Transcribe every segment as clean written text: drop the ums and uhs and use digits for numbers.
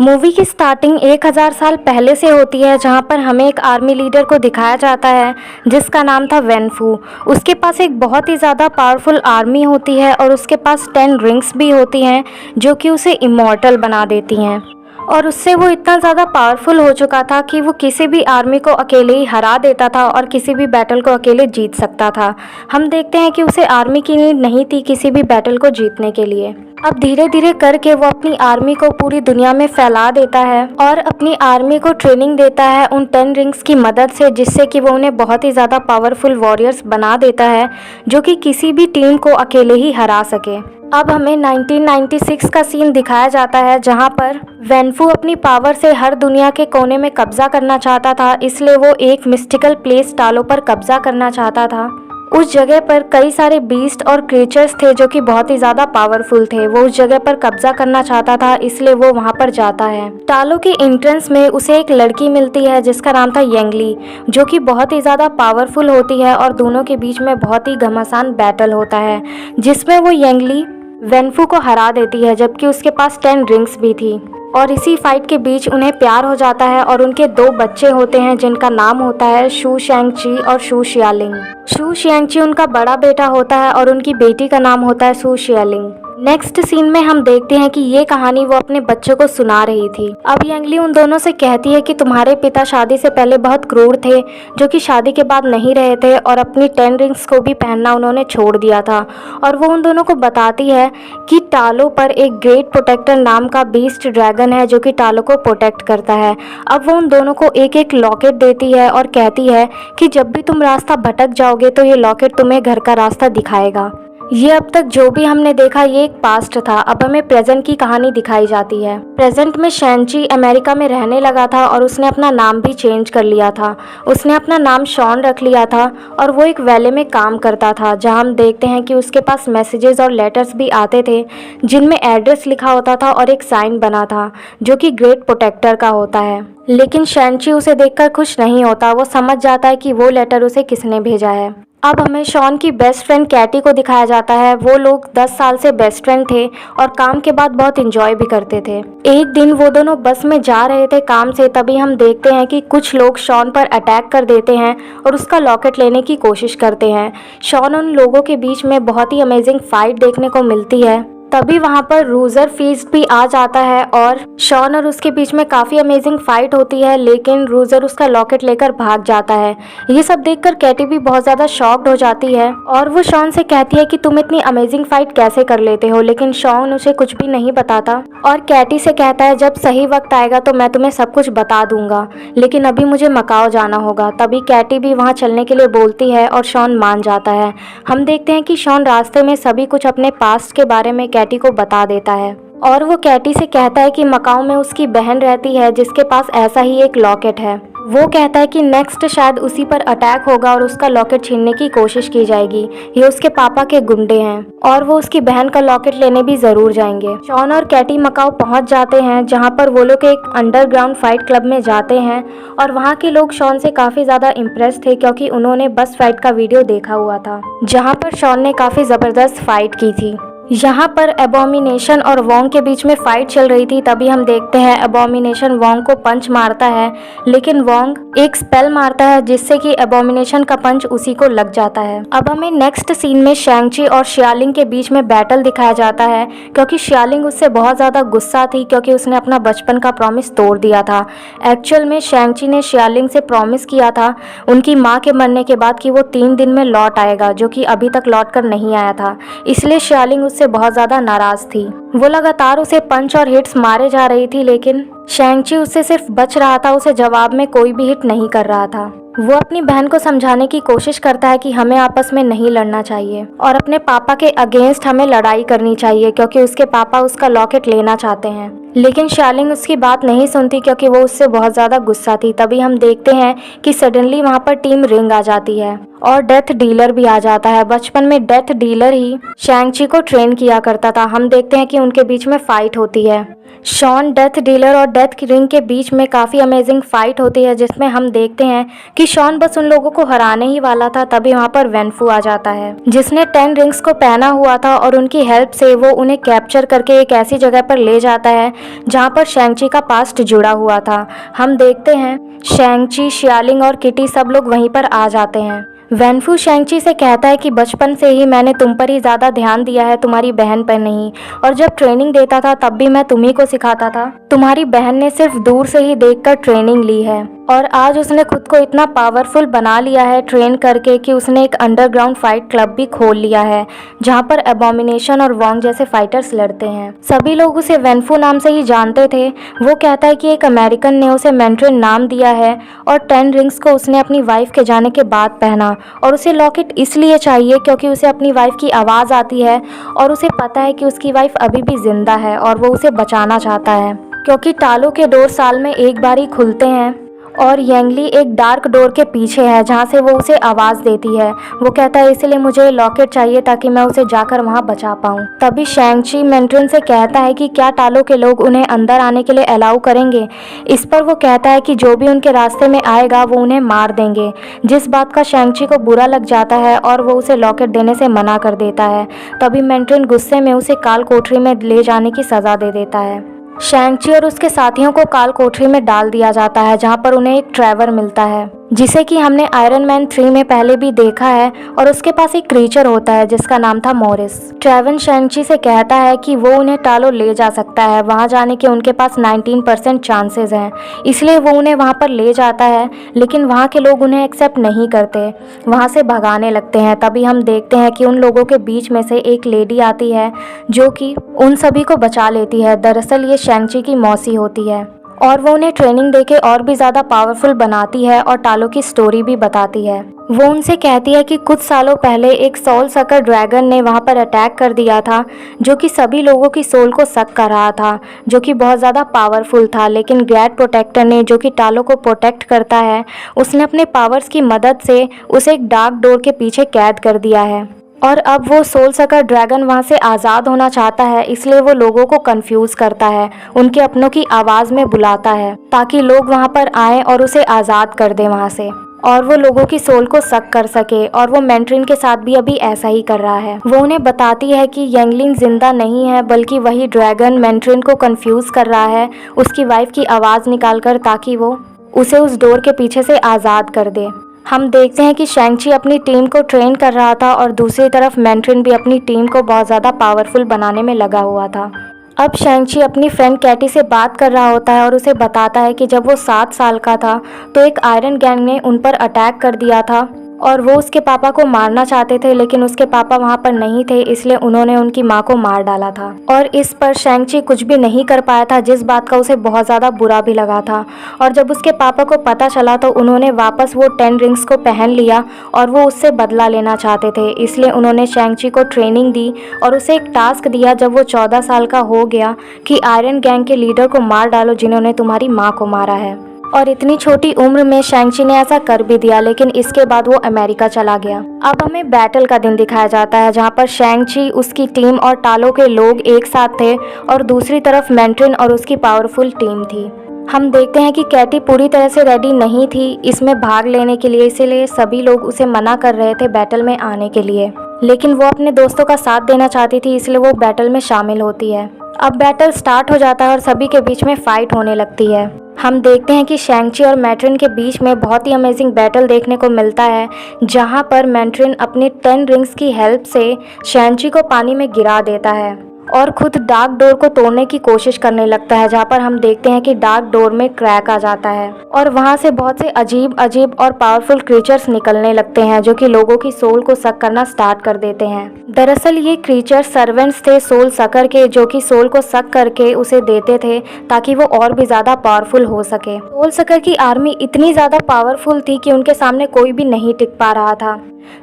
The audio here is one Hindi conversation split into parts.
मूवी की स्टार्टिंग 1000 साल पहले से होती है, जहाँ पर हमें एक आर्मी लीडर को दिखाया जाता है जिसका नाम था वेनफू। उसके पास एक बहुत ही ज़्यादा पावरफुल आर्मी होती है और उसके पास 10 रिंग्स भी होती हैं जो कि उसे इमॉर्टल बना देती हैं। और उससे वो इतना ज़्यादा पावरफुल हो चुका था कि वो किसी भी आर्मी को अकेले ही हरा देता था और किसी भी बैटल को अकेले जीत सकता था। हम देखते हैं कि उसे आर्मी की नीड नहीं थी किसी भी बैटल को जीतने के लिए। अब धीरे धीरे करके वो अपनी आर्मी को पूरी दुनिया में फैला देता है और अपनी आर्मी को ट्रेनिंग देता है उन 10 रिंग्स की मदद से, जिससे कि वो उन्हें बहुत ही ज़्यादा पावरफुल वॉरियर्स बना देता है जो कि किसी भी टीम को अकेले ही हरा सके। अब हमें 1996 का सीन दिखाया जाता है जहां पर वेनफू अपनी पावर से हर दुनिया के कोने में कब्जा करना चाहता था, इसलिए वो एक मिस्टिकल प्लेस टालो पर कब्जा करना चाहता था। उस जगह पर कई सारे बीस्ट और क्रिएचर्स थे जो कि बहुत ही ज़्यादा पावरफुल थे। वो उस जगह पर कब्जा करना चाहता था, इसलिए वो वहाँ पर जाता है। टालो के एंट्रेंस में उसे एक लड़की मिलती है जिसका नाम था यंगली, जो कि बहुत ही ज़्यादा पावरफुल होती है और दोनों के बीच में बहुत ही घमासान बैटल होता है जिसमें वो यंगली वेनफू को हरा देती है, जबकि उसके पास 10 रिंग्स भी थी। और इसी फाइट के बीच उन्हें प्यार हो जाता है और उनके 2 बच्चे होते हैं जिनका नाम होता है शू शेंगची और शू शियालिंग। शू शेंगची उनका बड़ा बेटा होता है और उनकी बेटी का नाम होता है शू शियालिंग। नेक्स्ट सीन में हम देखते हैं कि ये कहानी वो अपने बच्चों को सुना रही थी। अब यंगली उन दोनों से कहती है कि तुम्हारे पिता शादी से पहले बहुत क्रूर थे, जो कि शादी के बाद नहीं रहे थे और अपनी 10 रिंग्स को भी पहनना उन्होंने छोड़ दिया था। और वो उन दोनों को बताती है कि टालो पर एक ग्रेट प्रोटेक्टर नाम का बीस्ट ड्रैगन है जो कि टालो को प्रोटेक्ट करता है। अब वो उन दोनों को एक एक लॉकेट देती है और कहती है कि जब भी तुम रास्ता भटक जाओगे तो ये लॉकेट तुम्हें घर का रास्ता दिखाएगा। ये अब तक जो भी हमने देखा ये एक पास्ट था, अब हमें प्रेजेंट की कहानी दिखाई जाती है। प्रेजेंट में शेंची अमेरिका में रहने लगा था और उसने अपना नाम भी चेंज कर लिया था। उसने अपना नाम शॉन रख लिया था और वो एक वैले में काम करता था, जहां हम देखते हैं कि उसके पास मैसेजेस और लेटर्स भी आते थे जिनमें एड्रेस लिखा होता था और एक साइन बना था जो कि ग्रेट प्रोटेक्टर का होता है। लेकिन शेंची उसे देखकर खुश नहीं होता। वो समझ जाता है कि वो लेटर उसे किसने भेजा है। अब हमें शॉन की बेस्ट फ्रेंड कैटी को दिखाया जाता है। वो लोग 10 साल से बेस्ट फ्रेंड थे और काम के बाद बहुत एंजॉय भी करते थे। एक दिन वो दोनों बस में जा रहे थे काम से, तभी हम देखते हैं कि कुछ लोग शॉन पर अटैक कर देते हैं और उसका लॉकेट लेने की कोशिश करते हैं। शॉन उन लोगों के बीच में बहुत ही अमेजिंग फाइट देखने को मिलती है। तभी वहाँ पर रूजर फीस्ट भी आ जाता है और शॉन और उसके बीच में काफ़ी अमेजिंग फाइट होती है, लेकिन रूजर उसका लॉकेट लेकर भाग जाता है। ये सब देखकर कैटी भी बहुत ज़्यादा शॉक्ड हो जाती है और वो शॉन से कहती है कि तुम इतनी अमेजिंग फाइट कैसे कर लेते हो, लेकिन शॉन उसे कुछ भी नहीं बताता और कैटी से कहता है जब सही वक्त आएगा तो मैं तुम्हें सब कुछ बता दूंगा, लेकिन अभी मुझे मकाओ जाना होगा। तभी कैटी भी वहाँ चलने के लिए बोलती है और शॉन मान जाता है। हम देखते हैं कि शॉन रास्ते में सभी कुछ अपने पास्ट के बारे में कैटी को बता देता है और वो कैटी से कहता है कि मकाओ में उसकी बहन रहती है जिसके पास ऐसा ही एक लॉकेट है। वो कहता है कि नेक्स्ट शायद उसी पर अटैक होगा और उसका लॉकेट छीनने की कोशिश की जाएगी। ये उसके पापा के गुंडे हैं और वो उसकी बहन का लॉकेट लेने भी जरूर जाएंगे। शॉन और कैटी मकाओ पहुंच जाते हैं, जहां पर वो लोग एक अंडरग्राउंड फाइट क्लब में जाते हैं और वहां के लोग शॉन से काफी ज्यादा इम्प्रेस थे क्योंकि उन्होंने बस फाइट का वीडियो देखा हुआ था जहाँ पर शॉन ने काफी जबरदस्त फाइट की थी। यहाँ पर एबोमिनेशन और वोंग के बीच में फाइट चल रही थी। तभी हम देखते हैं एबोमिनेशन वोंग को पंच मारता है, लेकिन वोंग एक स्पेल मारता है जिससे कि एबोमिनेशन का पंच उसी को लग जाता है। अब हमें नेक्स्ट सीन में शेंगची और शियालिंग के बीच में बैटल दिखाया जाता है, क्योंकि शियालिंग उससे बहुत ज़्यादा गुस्सा थी क्योंकि उसने अपना बचपन का प्रॉमिस तोड़ दिया था। एक्चुअल में शेंगची ने शियालिंग से प्रॉमिस किया था उनकी माँ के मरने के बाद कि वो 3 दिन में लौट आएगा, जो कि अभी तक लौट कर नहीं आया था। इसलिए शियालिंग उससे बहुत ज्यादा नाराज थी। वो लगातार उसे पंच और हिट्स मारे जा रही थी, लेकिन शेंगची उससे सिर्फ बच रहा था, उसे जवाब में कोई भी हिट नहीं कर रहा था। वो अपनी बहन को समझाने की कोशिश करता है कि हमें आपस में नहीं लड़ना चाहिए और अपने पापा के अगेंस्ट हमें लड़ाई करनी चाहिए क्योंकि उसके पापा उसका लॉकेट लेना चाहते हैं। लेकिन शियालिंग उसकी बात नहीं सुनती क्योंकि वो उससे बहुत ज़्यादा गुस्सा थी। तभी हम देखते हैं कि सडनली वहाँ पर टीम रिंग आ जाती है और डेथ डीलर भी आ जाता है। बचपन में डेथ डीलर ही शेंगची को ट्रेन किया करता था। हम देखते हैं कि उनके बीच में फाइट होती है। शॉन डेथ डीलर और डेथ रिंग के बीच में काफ़ी अमेजिंग फाइट होती है, जिसमें हम देखते हैं कि शॉन बस उन लोगों को हराने ही वाला था, तभी वहाँ पर वेनफू आ जाता है जिसने 10 रिंग्स को पहना हुआ था और उनकी हेल्प से वो उन्हें कैप्चर करके एक ऐसी जगह पर ले जाता है जहाँ पर शैंग-ची का पास्ट जुड़ा हुआ था। हम देखते हैं शैंग-ची, शियालिंग और किटी सब लोग वहीं पर आ जाते हैं। वेनफू शैंग-ची से कहता है कि बचपन से ही मैंने तुम पर ही ज़्यादा ध्यान दिया है, तुम्हारी बहन पर नहीं, और जब ट्रेनिंग देता था तब भी मैं तुम्ही को सिखाता था। तुम्हारी बहन ने सिर्फ दूर से ही देखकर ट्रेनिंग ली है और आज उसने खुद को इतना पावरफुल बना लिया है ट्रेन करके कि उसने एक अंडरग्राउंड फाइट क्लब भी खोल लिया है जहाँ पर एबोमिनेशन और वोंग जैसे फाइटर्स लड़ते हैं। सभी लोग उसे वेनफू नाम से ही जानते थे। वो कहता है कि एक अमेरिकन ने उसे मैंड्रिन नाम दिया है और 10 रिंग्स को उसने अपनी वाइफ के जाने के बाद पहना, और उसे लॉकेट इसलिए चाहिए क्योंकि उसे अपनी वाइफ की आवाज़ आती है और उसे पता है कि उसकी वाइफ अभी भी जिंदा है और वो उसे बचाना चाहता है, क्योंकि तालों के डोर साल में एक बार ही खुलते हैं और यंगली एक डार्क डोर के पीछे है जहाँ से वो उसे आवाज़ देती है। वो कहता है इसलिए मुझे लॉकेट चाहिए ताकि मैं उसे जाकर वहाँ बचा पाऊँ। तभी शैंग-ची मैंड्रिन से कहता है कि क्या तालों के लोग उन्हें अंदर आने के लिए अलाउ करेंगे। इस पर वो कहता है कि जो भी उनके रास्ते में आएगा वो उन्हें मार देंगे, जिस बात का शैंग-ची को बुरा लग जाता है और वो उसे लॉकेट देने से मना कर देता है। तभी मैंड्रिन गुस्से में उसे काल कोठरी में ले जाने की सज़ा दे देता है। शैंग-ची और उसके साथियों को काल कोठरी में डाल दिया जाता है जहां पर उन्हें एक ट्रेवर मिलता है जिसे कि हमने आयरन मैन 3 में पहले भी देखा है, और उसके पास एक क्रीचर होता है जिसका नाम था मोरिस। ट्रेवन शैंग-ची से कहता है कि वो उन्हें टालो ले जा सकता है, वहां जाने के उनके पास 19% चांसेस हैं, इसलिए वो उन्हें वहां पर ले जाता है। लेकिन वहां के लोग उन्हें एक्सेप्ट नहीं करते, वहां से भगाने लगते हैं। तभी हम देखते हैं कि उन लोगों के बीच में से एक लेडी आती है जो कि उन सभी को बचा लेती है। दरअसल ये शैंग-ची की मौसी होती है और वो उन्हें ट्रेनिंग देके और भी ज़्यादा पावरफुल बनाती है और टालो की स्टोरी भी बताती है। वो उनसे कहती है कि कुछ सालों पहले एक सोल सकर ड्रैगन ने वहाँ पर अटैक कर दिया था जो कि सभी लोगों की सोल को सक कर रहा था, जो कि बहुत ज़्यादा पावरफुल था। लेकिन ग्रेट प्रोटेक्टर ने, जो कि टालो को प्रोटेक्ट करता है, उसने अपने पावर्स की मदद से उसे एक डार्क डोर के पीछे कैद कर दिया है और अब वो सोल सकर ड्रैगन वहाँ से आज़ाद होना चाहता है। इसलिए वो लोगों को कंफ्यूज करता है, उनके अपनों की आवाज़ में बुलाता है ताकि लोग वहाँ पर आएँ और उसे आज़ाद कर दें वहाँ से, और वो लोगों की सोल को सक कर सके। और वो मैंड्रिन के साथ भी अभी ऐसा ही कर रहा है। वो उन्हें बताती है कि यंगलिंग जिंदा नहीं है, बल्कि वही ड्रैगन मैंड्रिन को कंफ्यूज कर रहा है उसकी वाइफ की आवाज़ निकाल कर, ताकि वो उसे उस डोर के पीछे से आज़ाद कर दे। हम देखते हैं कि शैंग-ची अपनी टीम को ट्रेन कर रहा था और दूसरी तरफ मैंड्रिन भी अपनी टीम को बहुत ज़्यादा पावरफुल बनाने में लगा हुआ था। अब शैंग-ची अपनी फ्रेंड कैटी से बात कर रहा होता है और उसे बताता है कि जब वो 7 साल का था तो एक आयरन गैंग ने उन पर अटैक कर दिया था और वो उसके पापा को मारना चाहते थे, लेकिन उसके पापा वहाँ पर नहीं थे, इसलिए उन्होंने उनकी माँ को मार डाला था। और इस पर शैंग-ची कुछ भी नहीं कर पाया था, जिस बात का उसे बहुत ज़्यादा बुरा भी लगा था। और जब उसके पापा को पता चला तो उन्होंने वापस वो 10 रिंग्स को पहन लिया और वो उससे बदला लेना चाहते थे। इसलिए उन्होंने शैंग-ची को ट्रेनिंग दी और उसे एक टास्क दिया जब वो 14 साल का हो गया कि आयरन गैंग के लीडर को मार डालो जिन्होंने तुम्हारी माँ को मारा है। और इतनी छोटी उम्र में शैंग-ची ने ऐसा कर भी दिया, लेकिन इसके बाद वो अमेरिका चला गया। अब हमें बैटल का दिन दिखाया जाता है जहाँ पर शैंग-ची, उसकी टीम और टालो के लोग एक साथ थे और दूसरी तरफ मैंड्रिन और उसकी पावरफुल टीम थी। हम देखते हैं कि कैटी पूरी तरह से रेडी नहीं थी इसमें भाग लेने के लिए, इसीलिए सभी लोग उसे मना कर रहे थे बैटल में आने के लिए, लेकिन वो अपने दोस्तों का साथ देना चाहती थी, इसलिए वो बैटल में शामिल होती है। अब बैटल स्टार्ट हो जाता है और सभी के बीच में फाइट होने लगती है। हम देखते हैं कि शैंग-ची और मैंड्रिन के बीच में बहुत ही अमेजिंग बैटल देखने को मिलता है, जहां पर मैंड्रिन अपने 10 रिंग्स की हेल्प से शैंग-ची को पानी में गिरा देता है और खुद डार्क डोर को तोड़ने की कोशिश करने लगता है, जहाँ पर हम देखते हैं कि डार्क डोर में क्रैक आ जाता है और वहाँ से बहुत से अजीब अजीब और पावरफुल क्रीचर्स निकलने लगते हैं जो कि लोगों की सोल को सक करना स्टार्ट कर देते हैं। दरअसल ये क्रीचर सर्वेंट्स थे सोल सकर के, जो कि सोल को सक करके उसे देते थे ताकि वो और भी ज़्यादा पावरफुल हो सके। सोल सकर की आर्मी इतनी ज़्यादा पावरफुल थी कि उनके सामने कोई भी नहीं टिक पा रहा था।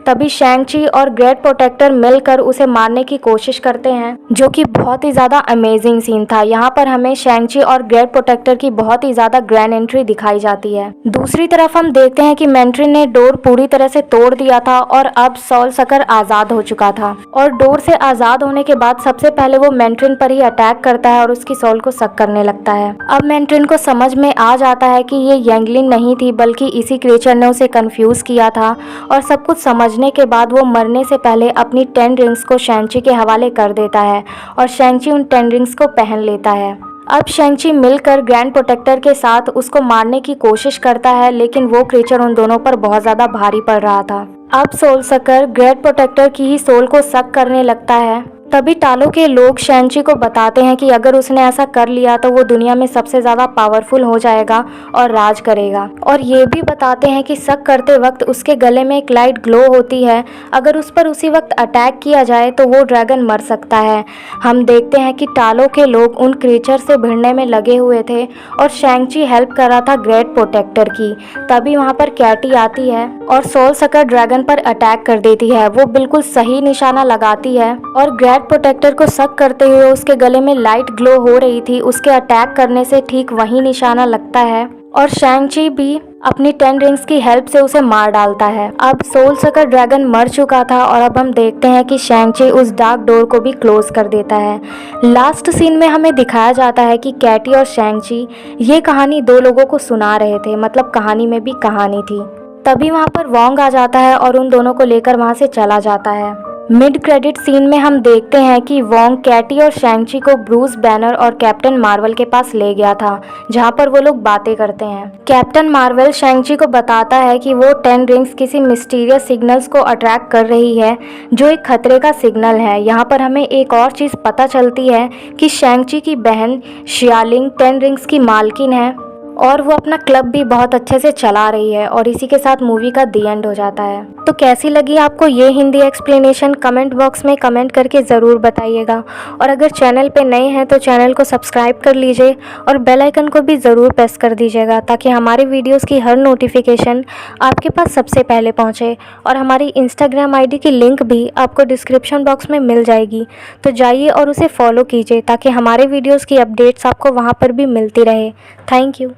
तभी शैंग-ची और ग्रेट प्रोटेक्टर मिलकर उसे मारने की कोशिश करते हैं, जो कि बहुत ही ज़्यादा अमेजिंग सीन था। यहाँ पर हमें शैंग-ची और ग्रेट प्रोटेक्टर की बहुत ही ज़्यादा ग्रैंड एंट्री दिखाई जाती है। दूसरी तरफ हम देखते हैं कि मैंट्रिन ने डोर पूरी तरह से तोड़ दिया था और अब सोल सकर आज़ाद हो चुका था, और डोर से आज़ाद होने के बाद सबसे पहले वो मैंट्रिन पर ही अटैक करता है और उसकी सोल को सक करने लगता है। अब मैंट्रिन को समझ में आ जाता है कि ये यंगलिन नहीं थी, बल्कि इसी क्रिएचर ने उसे कंफ्यूज किया था, और सब कुछ समझने के बाद वो मरने से पहले अपनी 10 रिंग्स को शैंग-ची के हवाले कर देता है और शैंग-ची उन 10 रिंग्स को पहन लेता है। अब शैंग-ची मिलकर ग्रैंड प्रोटेक्टर के साथ उसको मारने की कोशिश करता है, लेकिन वो क्रिएचर उन दोनों पर बहुत ज़्यादा भारी पड़ रहा था। अब सोल सकर ग्रेट प्रोटेक्टर की ही सोल को सक करने लगता है। तभी टालो के लोग शैंग-ची को बताते हैं कि अगर उसने ऐसा कर लिया तो वो दुनिया में सबसे ज़्यादा पावरफुल हो जाएगा और राज करेगा, और ये भी बताते हैं कि सक करते वक्त उसके गले में एक लाइट ग्लो होती है, अगर उस पर उसी वक्त अटैक किया जाए तो वो ड्रैगन मर सकता है। हम देखते हैं कि टालो के लोग उन क्रिएचर से भिड़ने में लगे हुए थे और शैंग-ची हेल्प कर रहा था ग्रेट प्रोटेक्टर की। तभी वहाँ पर कैटी आती है और सोल सकर ड्रैगन पर अटैक कर देती है। वो बिल्कुल सही निशाना लगाती है और ग्रेट प्रोटेक्टर को सक करते हुए उसके गले में लाइट ग्लो हो रही थी, उसके अटैक करने से ठीक वही निशाना लगता है, और शैंग-ची भी अपनी 10 रिंग्स की हेल्प से उसे मार डालता है। अब सोल सकर ड्रैगन मर चुका था और अब हम देखते हैं कि शैंग-ची उस डार्क डोर को भी क्लोज कर देता है। लास्ट सीन में हमें दिखाया जाता है कि कैटी और शैंग-ची ये कहानी 2 लोगों को सुना रहे थे, मतलब कहानी में भी कहानी थी। तभी वहाँ पर वोंग आ जाता है और उन दोनों को लेकर वहाँ से चला जाता है। मिड क्रेडिट सीन में हम देखते हैं कि वोंग कैटी और शैंग-ची को ब्रूस बैनर और कैप्टन मार्वल के पास ले गया था, जहां पर वो लोग बातें करते हैं। कैप्टन मार्वल शैंग-ची को बताता है कि वो 10 रिंग्स किसी मिस्टीरियस सिग्नल्स को अट्रैक्ट कर रही है, जो एक खतरे का सिग्नल है। यहाँ पर हमें एक और चीज़ पता चलती है कि शैंग-ची की बहन शियालिंग 10 रिंग्स की मालकिन है और वो अपना क्लब भी बहुत अच्छे से चला रही है, और इसी के साथ मूवी का दी एंड हो जाता है। तो कैसी लगी आपको ये हिंदी एक्सप्लेनेशन, कमेंट बॉक्स में कमेंट करके ज़रूर बताइएगा, और अगर चैनल पे नए हैं तो चैनल को सब्सक्राइब कर लीजिए और बेल आइकन को भी ज़रूर प्रेस कर दीजिएगा, ताकि हमारे वीडियोज़ की हर नोटिफिकेशन आपके पास सबसे पहले पहुँचे। और हमारी इंस्टाग्राम ID की लिंक भी आपको डिस्क्रिप्शन बॉक्स में मिल जाएगी, तो जाइए और उसे फॉलो कीजिए ताकि हमारे वीडियोज़ की अपडेट्स आपको वहाँ पर भी मिलती रहे। Thank you.